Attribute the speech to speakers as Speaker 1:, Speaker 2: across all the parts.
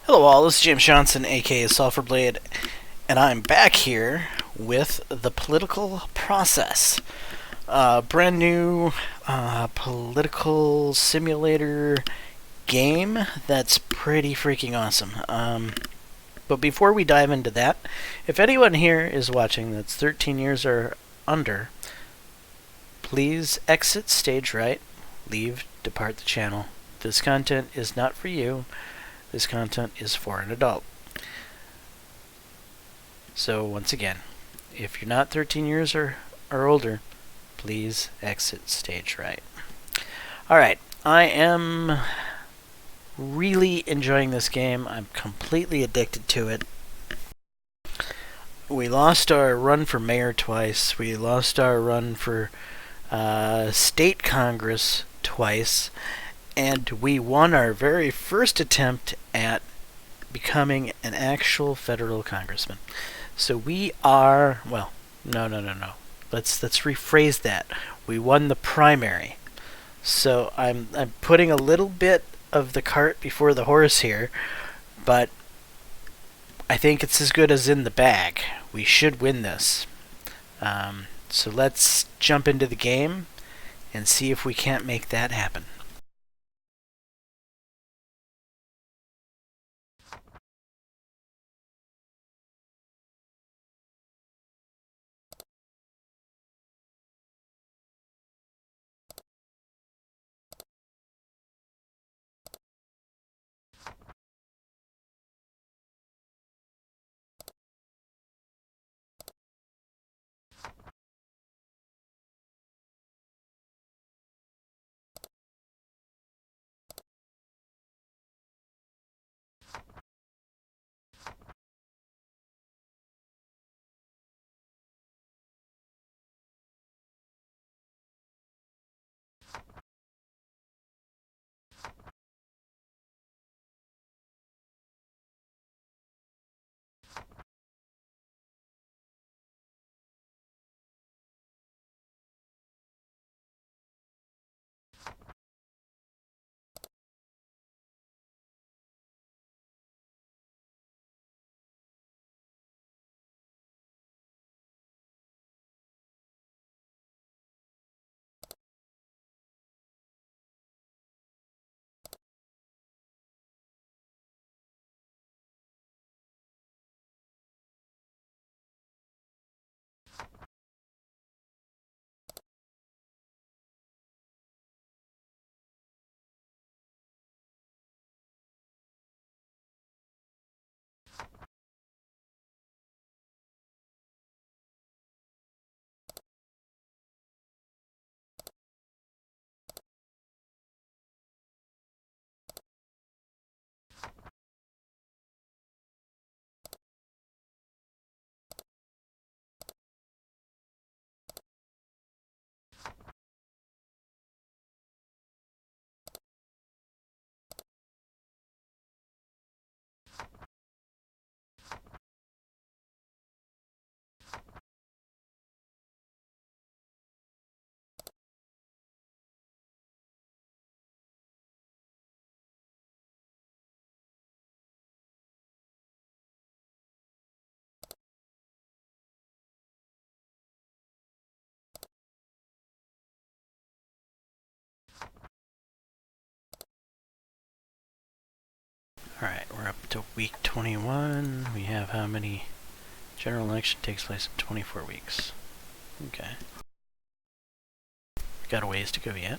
Speaker 1: Hello all, this is James Johnson, aka Sulfurblade, and I'm back here with the political process. Brand new political simulator game that's pretty freaking awesome. But before we dive into that, if anyone here is watching that's 13 years or under, please exit stage right, depart the channel. This content is not for you. This content is for an adult. So once again, if you're not 13 years or older, please exit stage right. Alright, I am really enjoying this game. I'm completely addicted to it. We lost our run for mayor twice. We lost our run for state congress twice. And we won our very first attempt at becoming an actual federal congressman. So we are, well, no. Let's rephrase that. We won the primary. So I'm putting a little bit of the cart before the horse here, but I think it's as good as in the bag. We should win this. So let's jump into the game and see if we can't make that happen. Alright, we're up to week 21. We have how many? General election takes place in 24 weeks. Okay. We got a ways to go yet.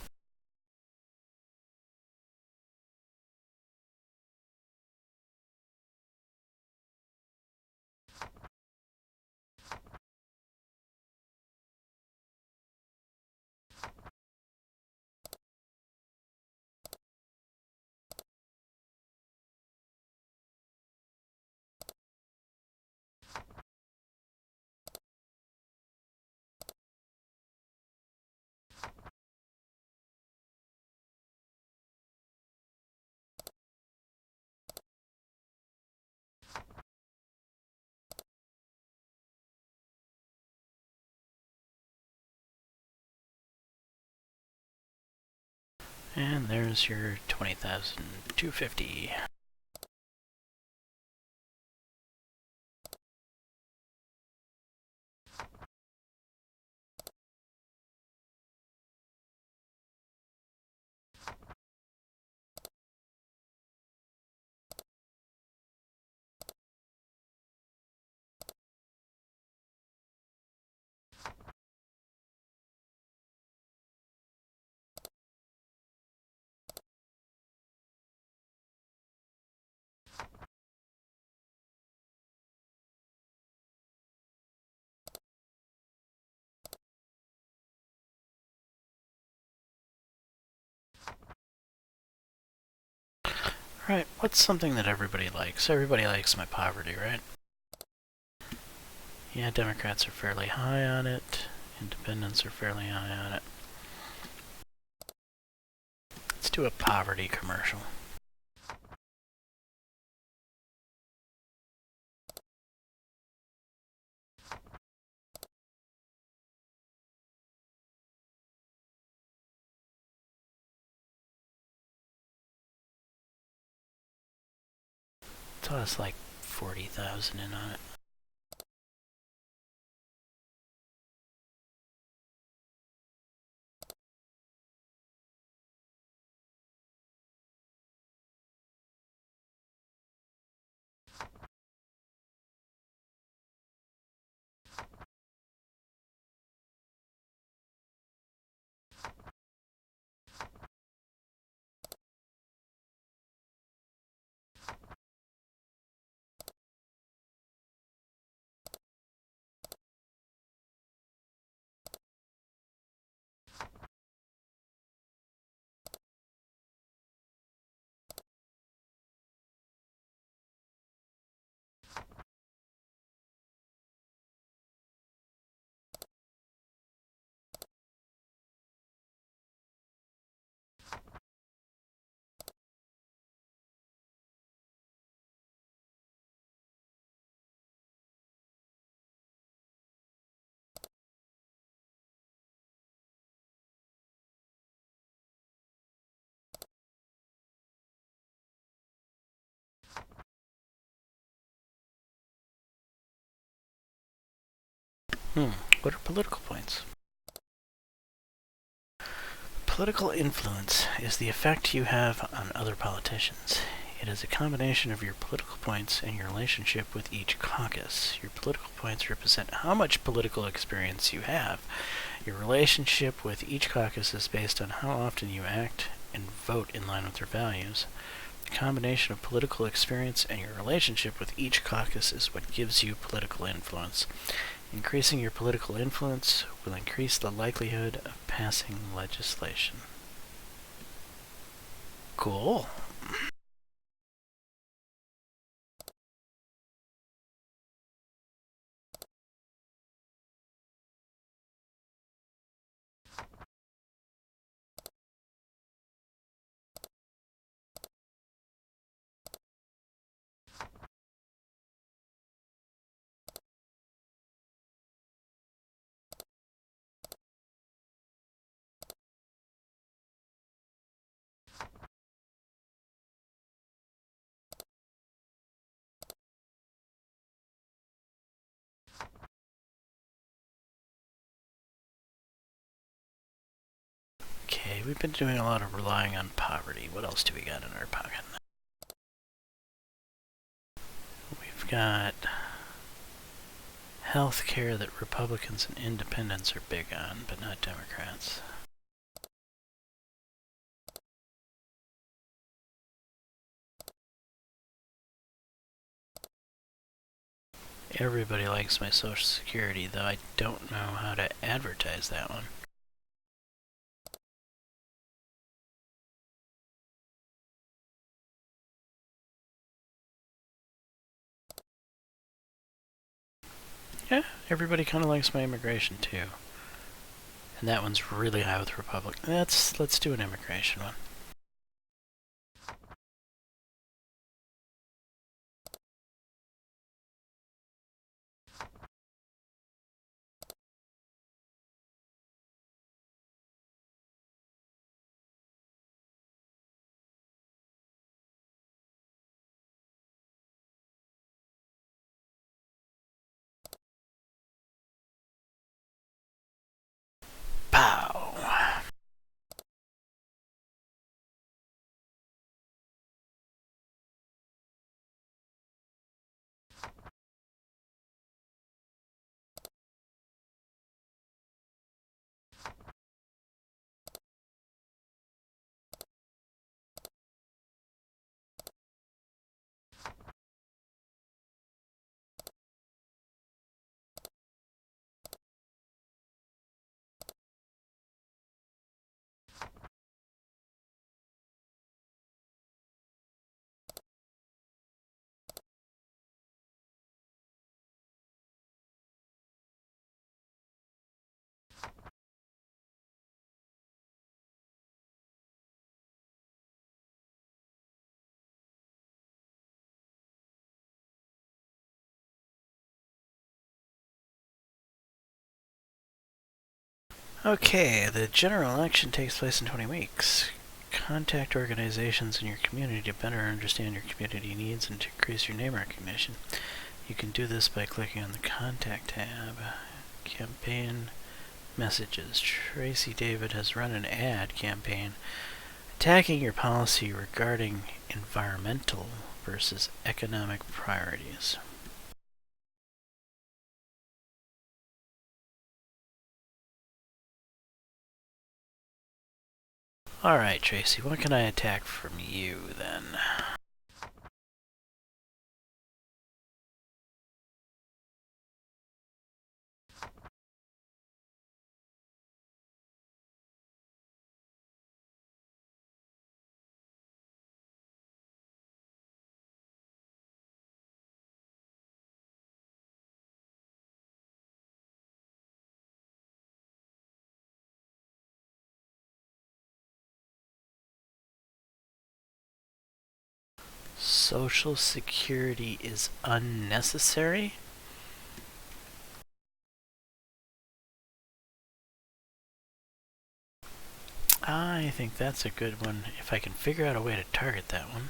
Speaker 1: And there's your 20,250. Right, what's something that everybody likes? Everybody likes my poverty, right? Yeah, Democrats are fairly high on it. Independents are fairly high on it. Let's do a poverty commercial. Toss like 40,000 in on it. What are political points? Political influence is the effect you have on other politicians. It is a combination of your political points and your relationship with each caucus. Your political points represent how much political experience you have. Your relationship with each caucus is based on how often you act and vote in line with their values. The combination of political experience and your relationship with each caucus is what gives you political influence. Increasing your political influence will increase the likelihood of passing legislation. Cool. Okay, we've been doing a lot of relying on poverty. What else do we got in our pocket? We've got health care that Republicans and independents are big on, but not Democrats. Everybody likes my Social Security, though I don't know how to advertise that one. Yeah, everybody kind of likes my immigration, too. And that one's really high with Republicans. Let's do an immigration one. Pow! Okay, the general election takes place in 20 weeks. Contact organizations in your community to better understand your community needs and to increase your name recognition. You can do this by clicking on the Contact tab. Campaign messages. Tracy David has run an ad campaign attacking your policy regarding environmental versus economic priorities. Alright, Tracy, what can I attack from you then? Social Security is unnecessary? I think that's a good one, if I can figure out a way to target that one.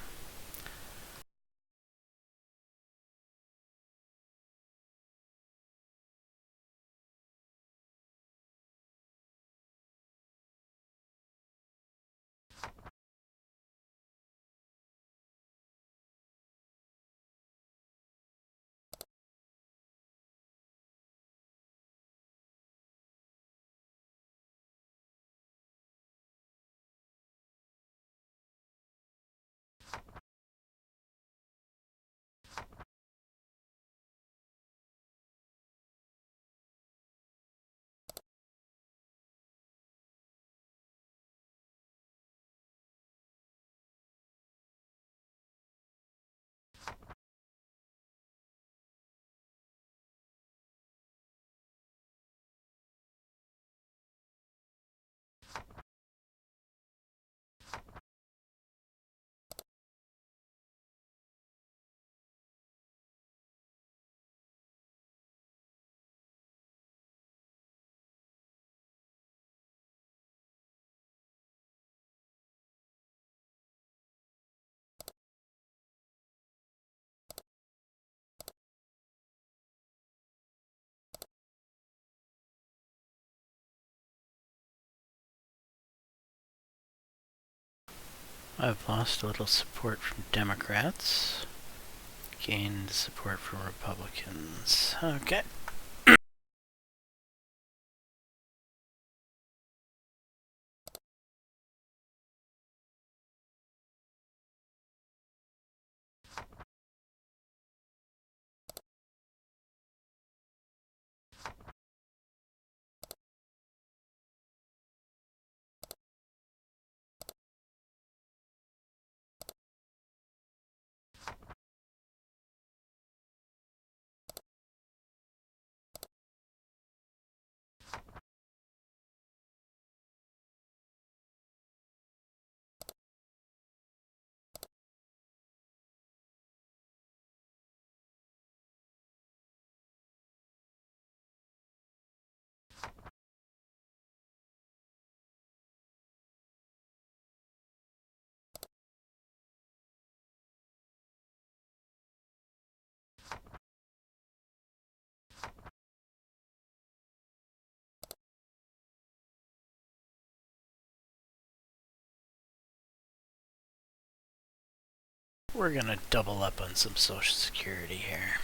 Speaker 1: I've lost a little support from Democrats, gained support from Republicans. Okay. We're gonna double up on some Social Security here.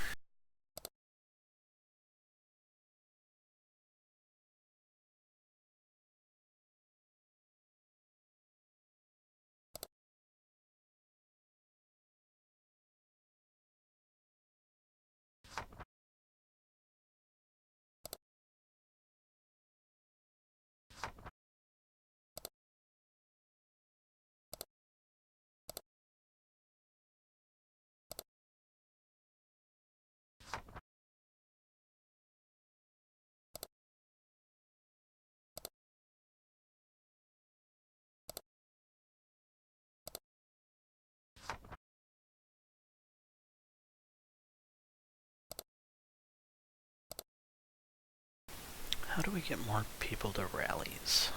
Speaker 1: How do we get more people to rallies?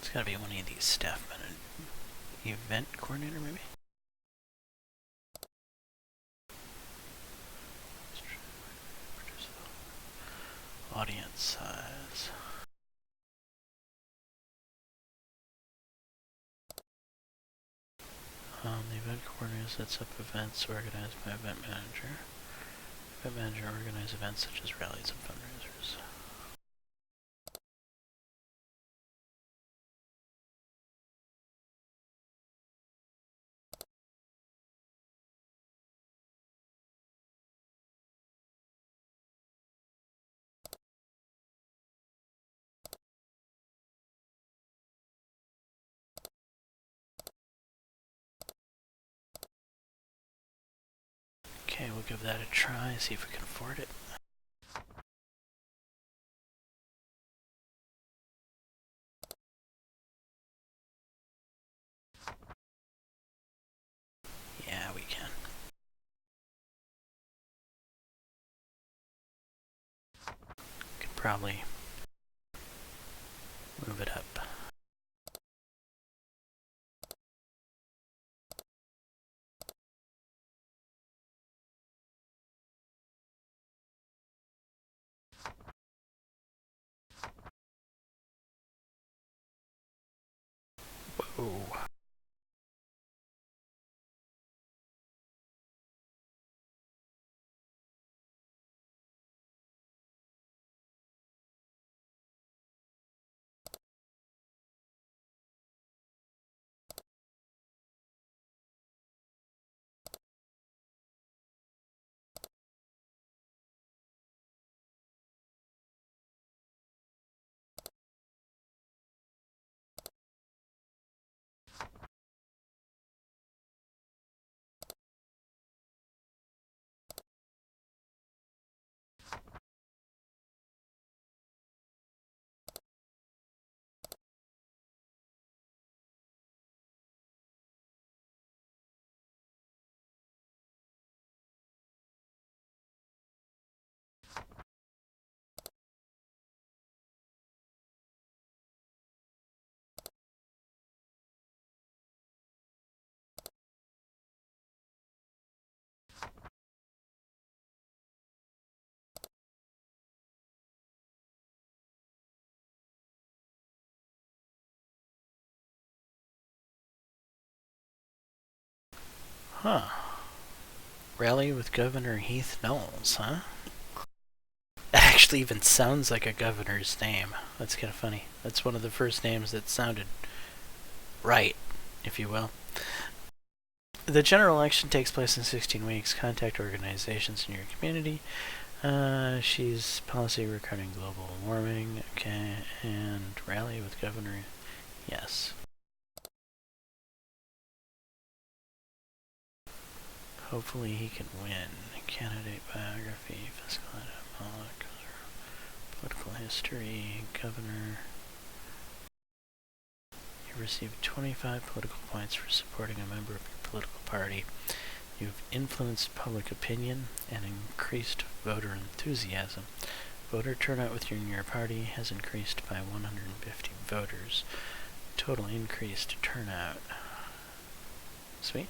Speaker 1: It's gotta be one of these staff men. Event coordinator, maybe? Audience size. The event coordinator sets up events organized by event manager. Event manager organizes events such as rallies and fundraisers. Okay, we'll give that a try, see if we can afford it. Yeah, we can. Could probably move it up. Whoa. Huh. Rally with Governor Heath Knowles, huh? That actually even sounds like a governor's name. That's kind of funny. That's one of the first names that sounded right, if you will. The general election takes place in 16 weeks. Contact organizations in your community. She's policy regarding global warming. Okay, and rally with governor. Yes. Hopefully he can win. Candidate biography, fiscal item, political history, governor. You received 25 political points for supporting a member of your political party. You've influenced public opinion and increased voter enthusiasm. Voter turnout within your party has increased by 150 voters. Total increased turnout. Sweet.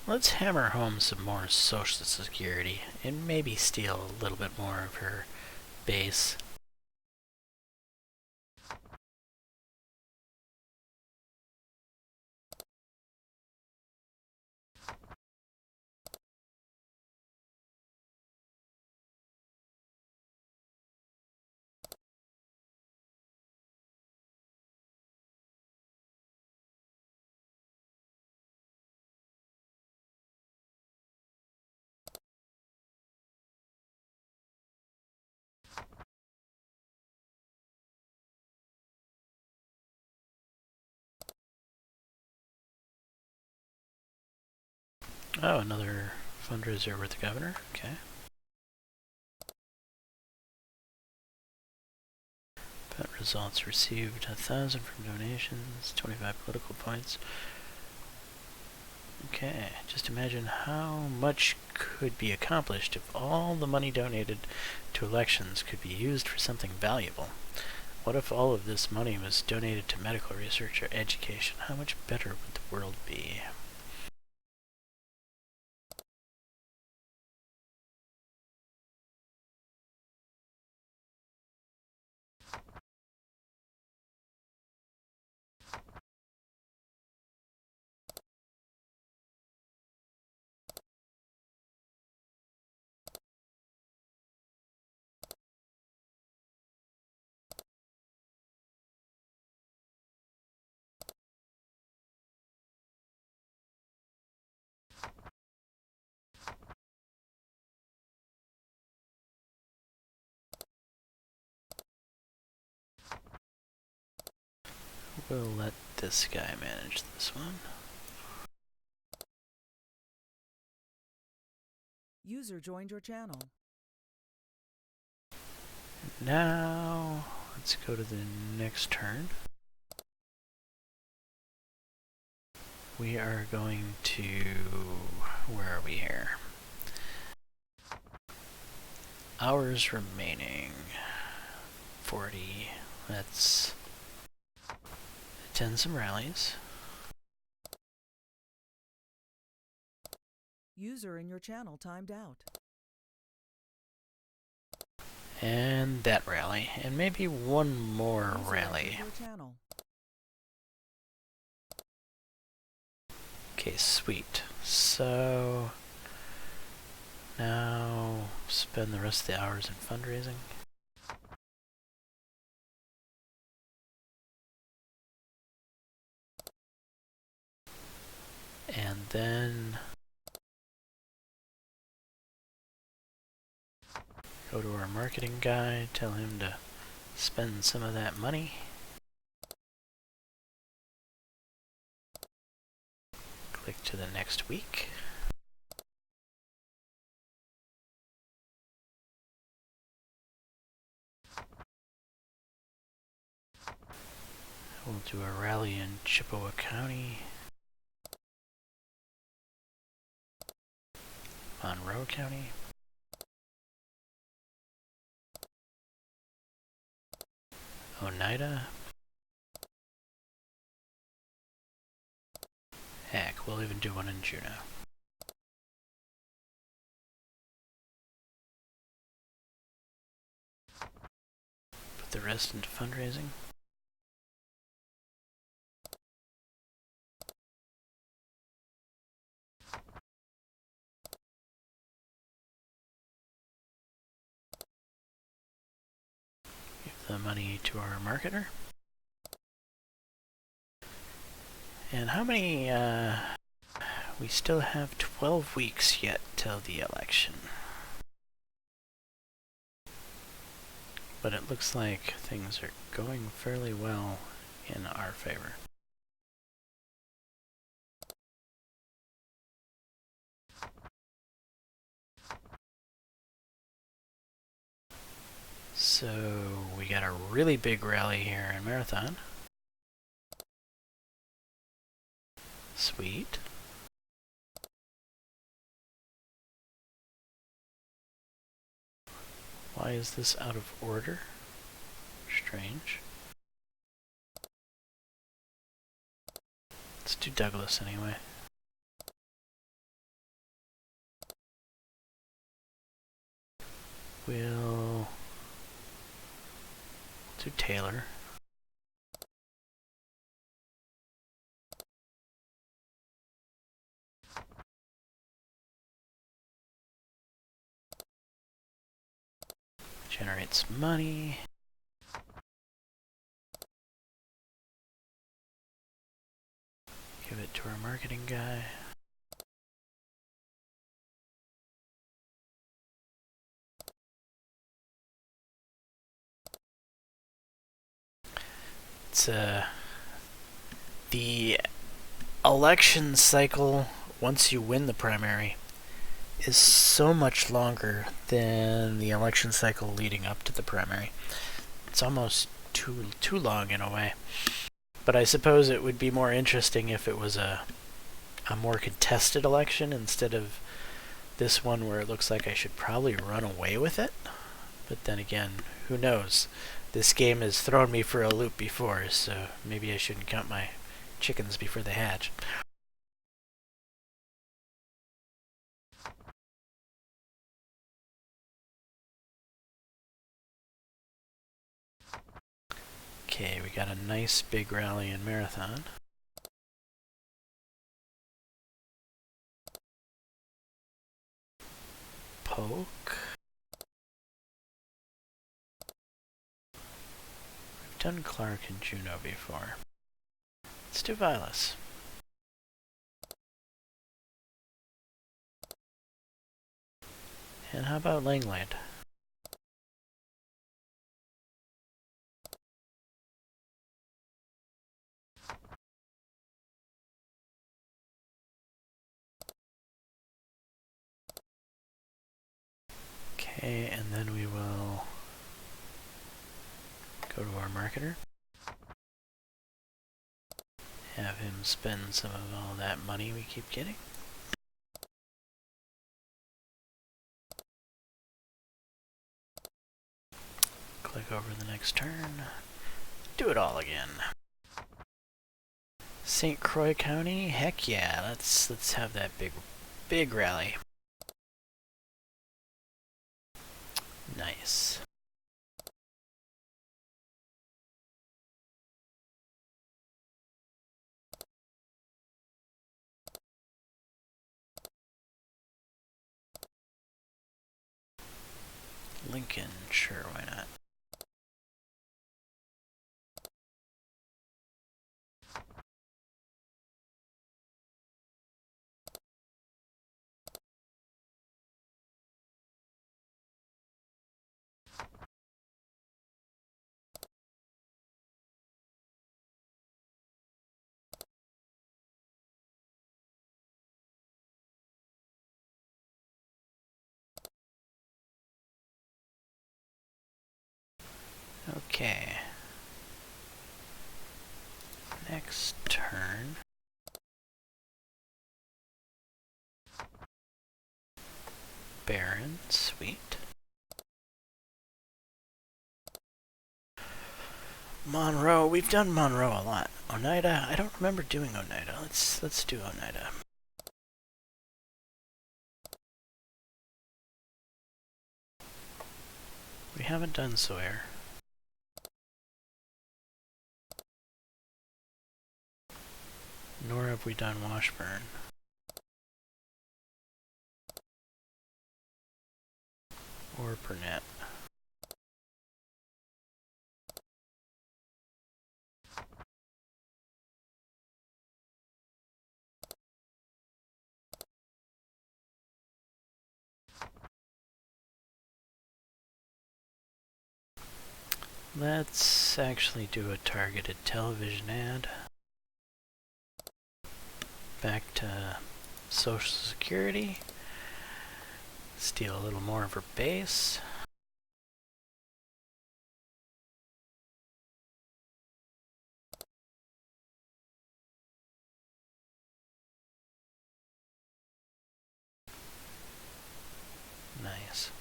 Speaker 1: Let's hammer home some more Social Security and maybe steal a little bit more of her base. Oh, another fundraiser with the governor. Okay. Bet results received 1,000 from donations, 25 political points. Okay, just imagine how much could be accomplished if all the money donated to elections could be used for something valuable. What if all of this money was donated to medical research or education? How much better would the world be? We'll let this guy manage this one.
Speaker 2: User joined your channel.
Speaker 1: Now, let's go to the next turn. We are going to... where are we here? Hours remaining. 40. Let's attend some rallies.
Speaker 2: User in your channel timed out.
Speaker 1: And that rally. And maybe one more rally. Okay, sweet. So now spend the rest of the hours in fundraising. And then go to our marketing guy, tell him to spend some of that money. Click to the next week. We'll do a rally in Chippewa County. Monroe County. Oneida. Heck, we'll even do one in Juneau. Put the rest into fundraising. Give the money to our marketer. And how many, we still have 12 weeks yet till the election. But it looks like things are going fairly well in our favor. So we got a really big rally here in Marathon. Sweet. Why is this out of order? Strange. Let's do Douglas anyway. We'll do Taylor. Generates money. Give it to our marketing guy. It's the election cycle, once you win the primary, is so much longer than the election cycle leading up to the primary. It's almost too long in a way. But I suppose it would be more interesting if it was a more contested election instead of this one where it looks like I should probably run away with it. But then again, who knows? This game has thrown me for a loop before, so maybe I shouldn't count my chickens before they hatch. Okay, we got a nice big rally in Marathon. Poke. We've done Clark and Juno before. Let's do Vilas. And how about Langland? Okay, and then we will go to our marketer. Have him spend some of all that money we keep getting. Click over the next turn. Do it all again. St. Croix County? Heck yeah, let's have that big rally. Nice. Lincoln, sure, why not? Okay. Next turn. Baron, sweet. Monroe, we've done Monroe a lot. Oneida, I don't remember doing Oneida. Let's do Oneida. We haven't done Sawyer. Nor have we done Washburn. Or Burnett. Let's actually do a targeted television ad. Back to Social Security. Steal a little more of her base. Nice.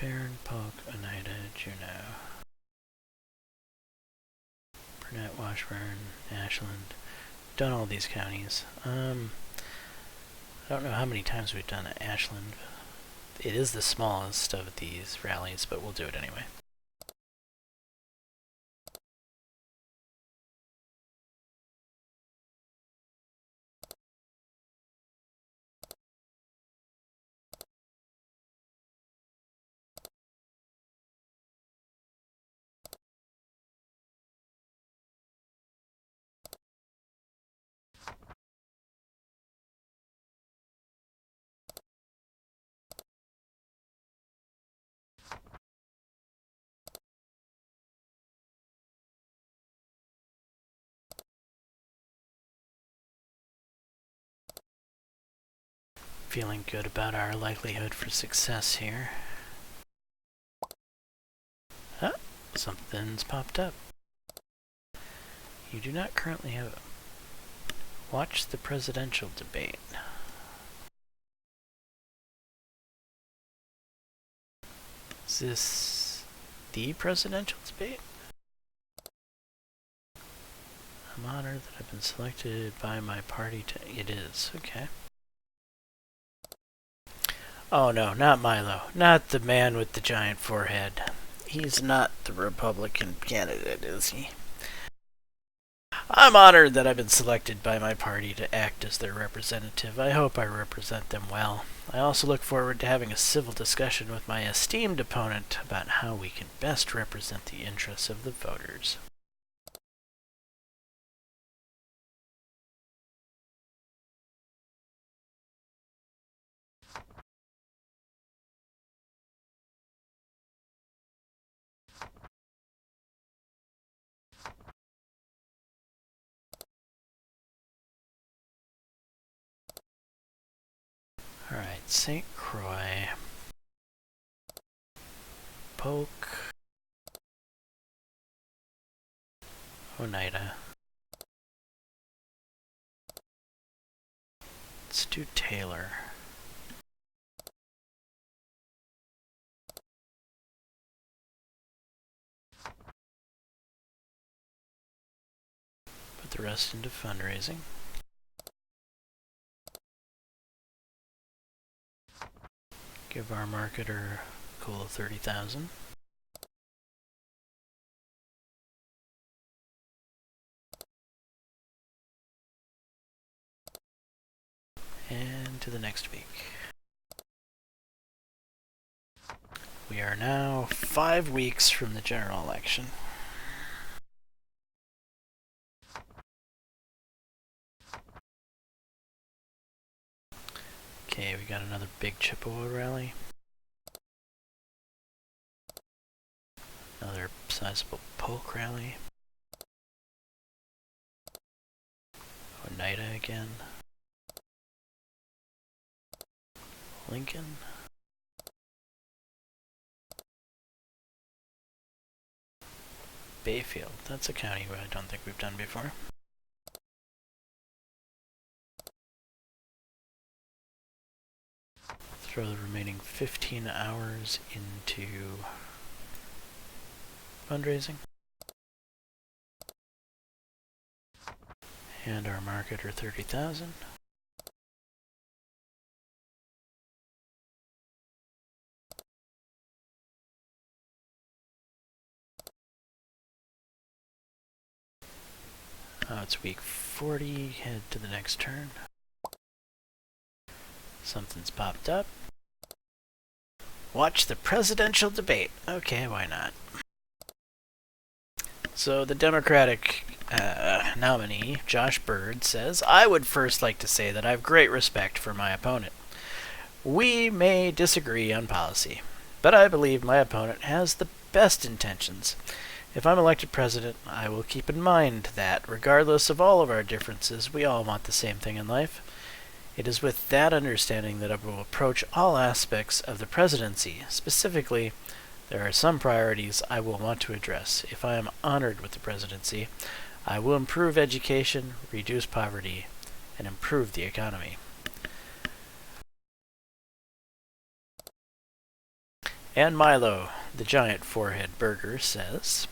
Speaker 1: Baron, Poke, Oneida, Juno. Burnett, Washburn, Ashland. Done all these counties. I don't know how many times we've done Ashland. It is the smallest of these rallies, but we'll do it anyway. Feeling good about our likelihood for success here. Ah, something's popped up. You do not currently have... Watch the presidential debate. Is this the presidential debate? I'm honored that I've been selected by my party to... It is, okay. Oh no, not Milo. Not the man with the giant forehead. He's not the Republican candidate, is he? I'm honored that I've been selected by my party to act as their representative. I hope I represent them well. I also look forward to having a civil discussion with my esteemed opponent about how we can best represent the interests of the voters. Alright, St. Croix. Polk. Oneida. Let's do Taylor. Put the rest into fundraising. Give our marketer a cool 30,000. And to the next week. We are now 5 weeks from the general election. Okay, we got another big Chippewa rally. Another sizable Polk rally. Oneida again. Lincoln. Bayfield. That's a county I don't think we've done before. Throw the remaining 15 hours into fundraising. And our marketer 30,000. It's week 40. Head to the next turn. Something's popped up. Watch the presidential debate. Okay, why not? So the Democratic nominee, Josh Byrd, says, I would first like to say that I have great respect for my opponent. We may disagree on policy, but I believe my opponent has the best intentions. If I'm elected president, I will keep in mind that, regardless of all of our differences, we all want the same thing in life. It is with that understanding that I will approach all aspects of the presidency. Specifically, there are some priorities I will want to address. If I am honored with the presidency, I will improve education, reduce poverty, and improve the economy. And Milo, the giant forehead burger, says,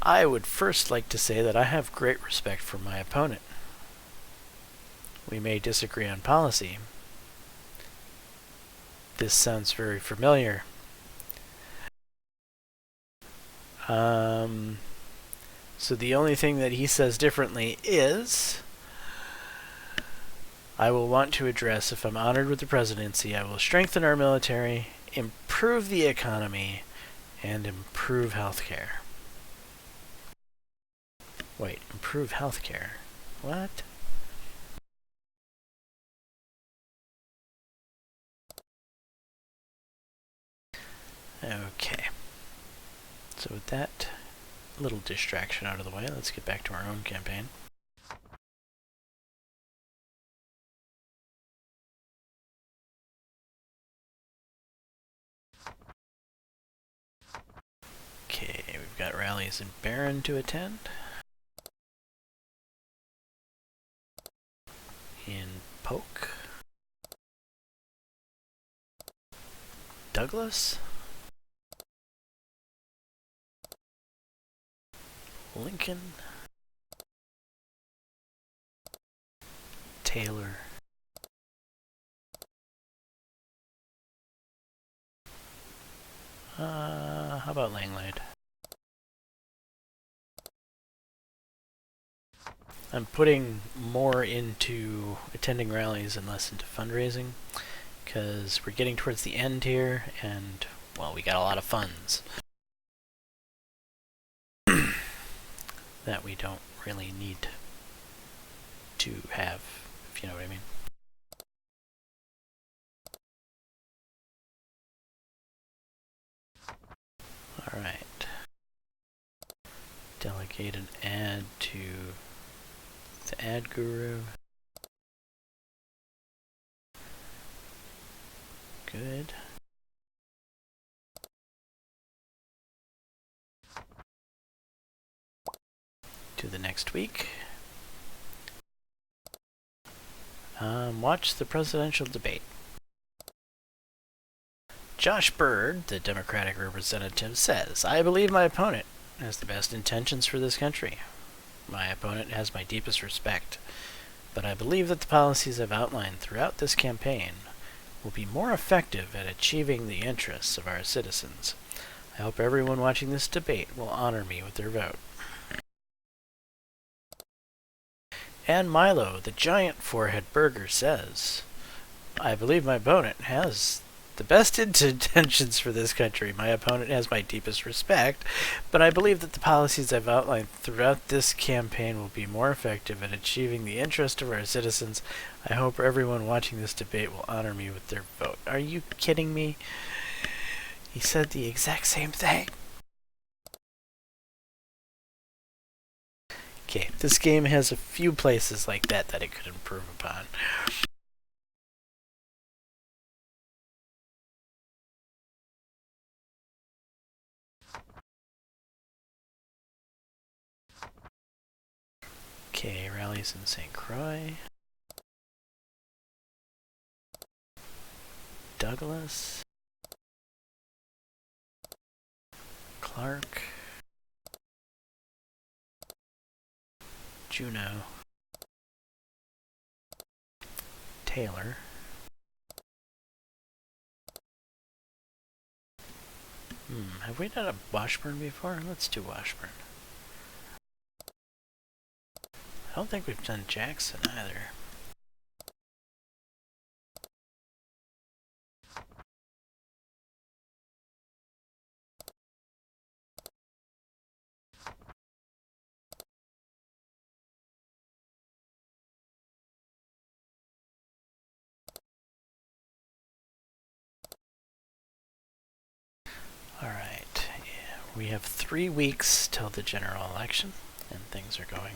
Speaker 1: I would first like to say that I have great respect for my opponent. We may disagree on policy. This sounds very familiar. So the only thing that he says differently is, I will want to address, if I'm honored with the presidency, I will strengthen our military, improve the economy, and improve healthcare. Wait, improve healthcare? What? Okay. So with that little distraction out of the way, let's get back to our own campaign. Okay, we've got rallies in Barron to attend. In Polk. Douglas. Lincoln. Taylor. How about Langlade? I'm putting more into attending rallies and less into fundraising, because we're getting towards the end here, and, well, we got a lot of funds that we don't really need to have, if you know what I mean. Alright. Delegate an ad to the ad guru. Good. To the next week. Watch the presidential debate. Josh Byrd, the Democratic representative, says, I believe my opponent has the best intentions for this country. My opponent has my deepest respect, but I believe that the policies I've outlined throughout this campaign will be more effective at achieving the interests of our citizens. I hope everyone watching this debate will honor me with their vote. And Milo, the giant forehead burger, says, I believe my opponent has the best intentions for this country. My opponent has my deepest respect, but I believe that the policies I've outlined throughout this campaign will be more effective at achieving the interest of our citizens. I hope everyone watching this debate will honor me with their vote. Are you kidding me? He said the exact same thing. Okay, this game has a few places like that it could improve upon. Okay, rallies in St. Croix. Douglas. Clark. Juneau. Taylor. Have we done a Washburn before? Let's do Washburn. I don't think we've done Jackson either. Alright, yeah, we have 3 weeks till the general election, and things are going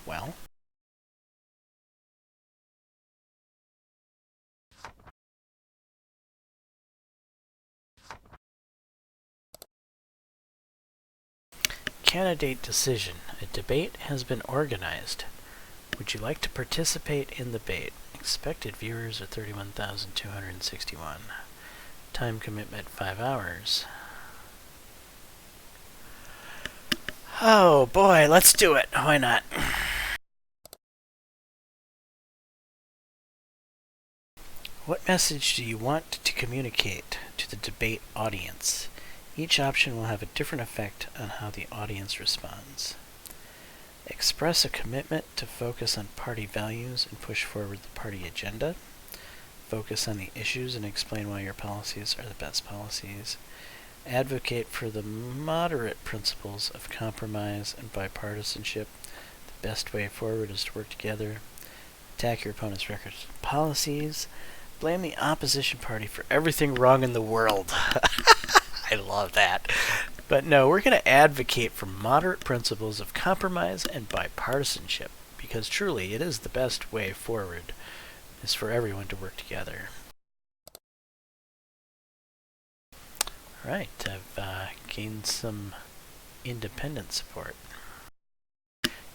Speaker 1: well. Candidate decision. A debate has been organized. Would you like to participate in the debate? Expected viewers are 31,261. Time commitment 5 hours. Oh boy, let's do it. Why not? What message do you want to communicate to the debate audience? Each option will have a different effect on how the audience responds. Express a commitment to focus on party values and push forward the party agenda. Focus on the issues and explain why your policies are the best policies. Advocate for the moderate principles of compromise and bipartisanship. The best way forward is to work together. Attack your opponent's records and policies. Blame the opposition party for everything wrong in the world. I love that. But no, we're going to advocate for moderate principles of compromise and bipartisanship, because truly it is the best way forward, is for everyone to work together. Alright, I've gained some independent support.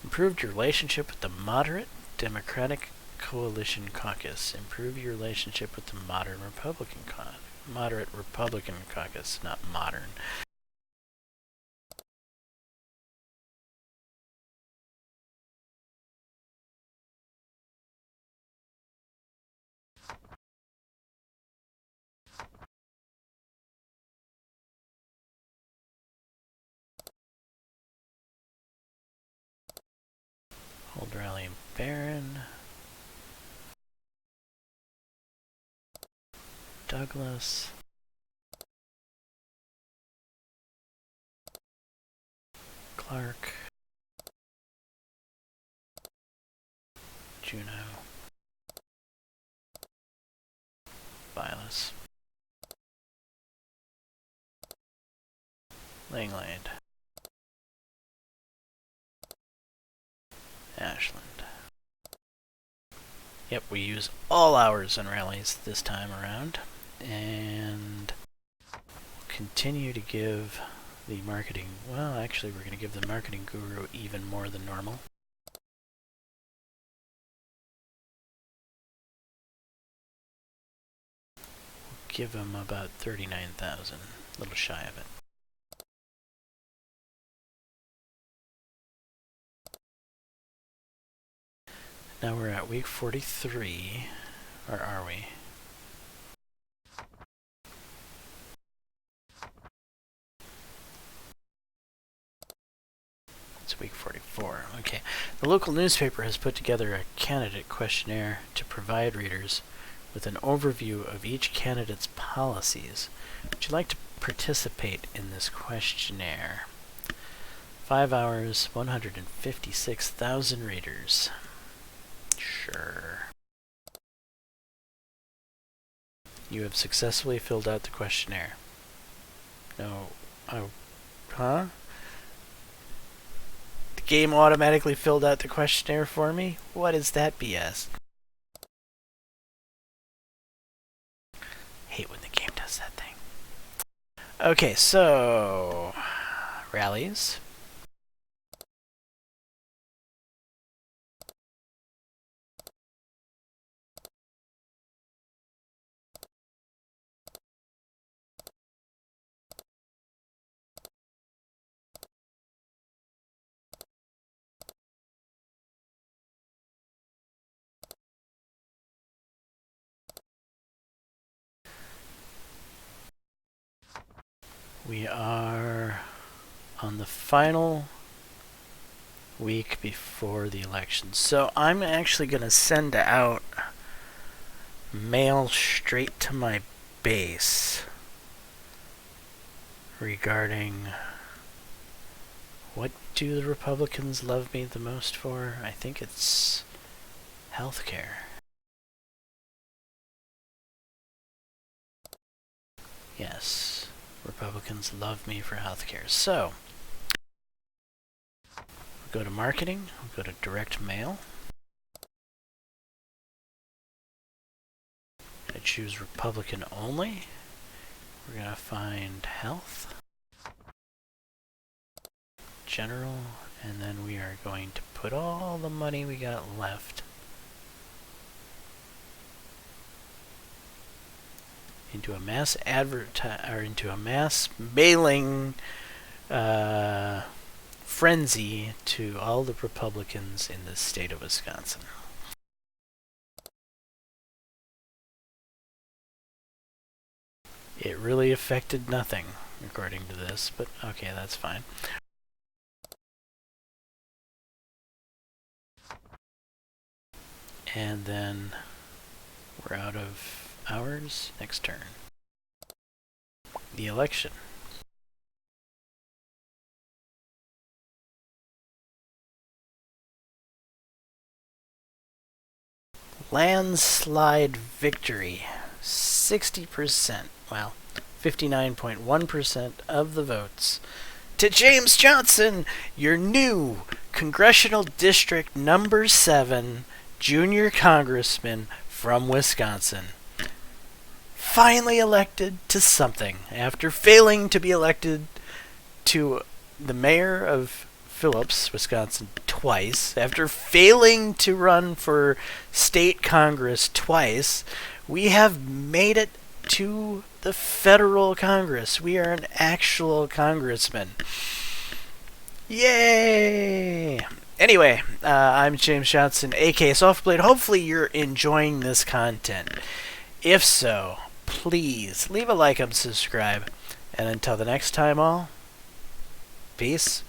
Speaker 1: Improved your relationship with the moderate Democratic Coalition Caucus. Improve your relationship with the moderate Republican Caucus, not modern. Hold rally in Barron. Douglas. Clark. Juneau. Vilas. Langland. Ashland. Yep, we use all hours and rallies this time around, and we'll continue to give the marketing, well, actually we're going to give the marketing guru even more than normal. We'll give him about 39,000, a little shy of it. Now we're at week 43, or are we? It's week 44. Okay. The local newspaper has put together a candidate questionnaire to provide readers with an overview of each candidate's policies. Would you like to participate in this questionnaire? 5 hours, 156,000 readers. Sure. You have successfully filled out the questionnaire. No. Oh. Huh? The game automatically filled out the questionnaire for me? What is that BS? Hate when the game does that thing. Okay, so rallies. We are on the final week before the election. So I'm actually going to send out mail straight to my base regarding what do the Republicans love me the most for? I think it's healthcare. Yes, Republicans love me for healthcare. So, we'll go to marketing, we'll go to direct mail. I choose Republican only. We're going to find health, general, and then we are going to put all the money we got left into a mass frenzy to all the Republicans in the state of Wisconsin. It really affected nothing, according to this, but okay, that's fine. And then we're out of hours. Next turn. The election. Landslide victory. 60%, well, 59.1% of the votes. To Jaames Johnson, your new Congressional District Number 7 Junior Congressman from Wisconsin. Finally elected to something after failing to be elected to the mayor of Phillips, Wisconsin, twice. After failing to run for state Congress twice, we have made it to the federal Congress. We are an actual congressman. Yay! Anyway, I'm Jaames Johnson, aka Sulfurblade. Hopefully you're enjoying this content. If so, please leave a like and subscribe. And until the next time all, peace.